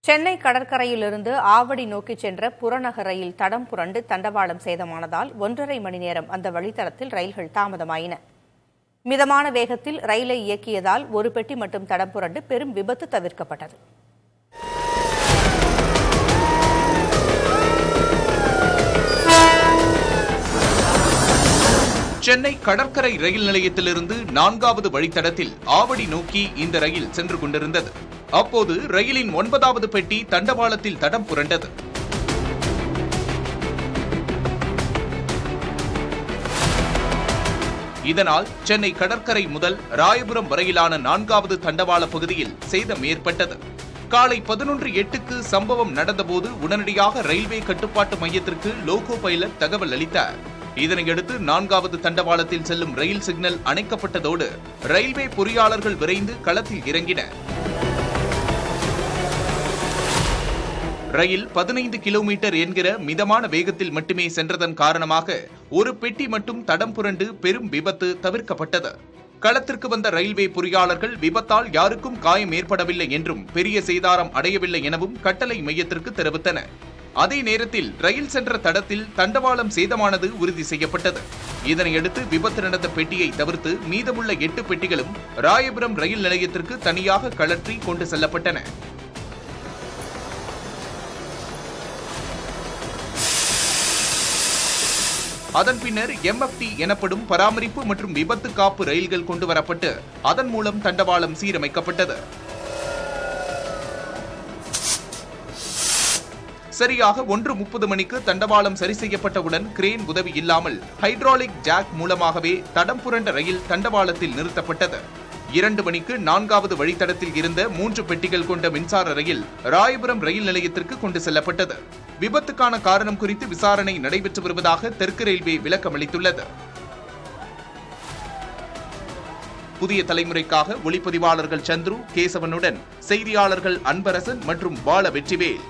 சென்னை கடற்கரையிலிருந்து ஆவடி நோக்கி சென்ற புறநகர் ரயில் தடம் புரண்டு தண்டவாளம் சேதமானதால் 1.5 மணி நேரம் அந்த வழித்தடத்தில் ரயில்கள் தாமதமாயின. மிதமான வேகத்தில் ரயிலை இயக்கியதால் ஒரு பெட்டி மட்டும் தடம் புரண்டு பெரும் விபத்து தவிர்க்கப்பட்டது. சென்னை கடற்கரை ரயில் நிலையத்திலிருந்து 4வது வழித்தடத்தில் ஆவடி நோக்கி இந்த ரயில் சென்று கொண்டிருந்தது. அப்போது ரயிலின் 9வது பெட்டி தண்டவாளத்தில் தடம் புரண்டது. இதனால் சென்னை கடற்கரை முதல் ராயபுரம் வரையிலான 4வது தண்டவாள பகுதியில் சேதம் ஏற்பட்டது. காலை 11:08க்கு சம்பவம் நடந்தபோது உடனடியாக ரயில்வே கட்டுப்பாட்டு மையத்திற்கு லோகோ பைலட் தகவல் அளித்தார். இதனையடுத்து 4வது தண்டவாளத்தில் செல்லும் ரயில் சிக்னல் அணைக்கப்பட்டதோடு ரயில்வே பொறியாளர்கள் விரைந்து களத்தில் இறங்கினர். ரயில் 15 கிலோமீட்டர் என்கிற மிதமான வேகத்தில் மட்டுமே சென்றதன் காரணமாக ஒரு பெட்டி மட்டும் தடம் புரண்டு பெரும் விபத்து தவிர்க்கப்பட்டது. களத்திற்கு வந்த ரயில்வே பொறியாளர்கள் விபத்தால் யாருக்கும் காயம் ஏற்படவில்லை என்றும் பெரிய சேதாரம் அடையவில்லை எனவும் கட்டளை மையத்திற்கு தெரிவித்தனர். அதே நேரத்தில் ரயில் சென்ற தடத்தில் தண்டவாளம் சேதமானது உறுதி செய்யப்பட்டது. இதனையடுத்து விபத்து நடந்த பெட்டியை தவிர்த்து மீதமுள்ள 8 பெட்டிகளும் ராயபுரம் ரயில் நிலையத்திற்கு தனியாக கழற்றி கொண்டு செல்லப்பட்டன. அதன் பின்னர் MFT எனப்படும் பராமரிப்பு மற்றும் விபத்து காப்பு ரயில்கள் கொண்டு வரப்பட்டு அதன் மூலம் தண்டவாளம் சீரமைக்கப்பட்டது. சரியாக 1:30 மணிக்கு தண்டவாளம் சரி செய்யப்பட்டவுடன் கிரேன் உதவி இல்லாமல் ஹைட்ராலிக் ஜாக் மூலமாகவே தடம் புரண்ட ரயில் தண்டவாளத்தில் நிறுத்தப்பட்டது. 2 மணிக்கு 4வது வழித்தடத்தில் இருந்த 3 பெட்டிகள் கொண்ட மின்சார ரயில் ராயபுரம் ரயில் நிலையத்திற்கு கொண்டு செல்லப்பட்டது. விபத்துக்கான காரணம் குறித்து விசாரணை நடைபெற்று வருவதாக தெற்கு ரயில்வே விளக்கம் அளித்துள்ளது. புதிய தலைமுறைக்காக ஒளிப்பதிவாளர்கள் சந்துரு, கேசவனுடன் செய்தியாளர்கள் அன்பரசன் மற்றும் பால வெற்றிவேல்.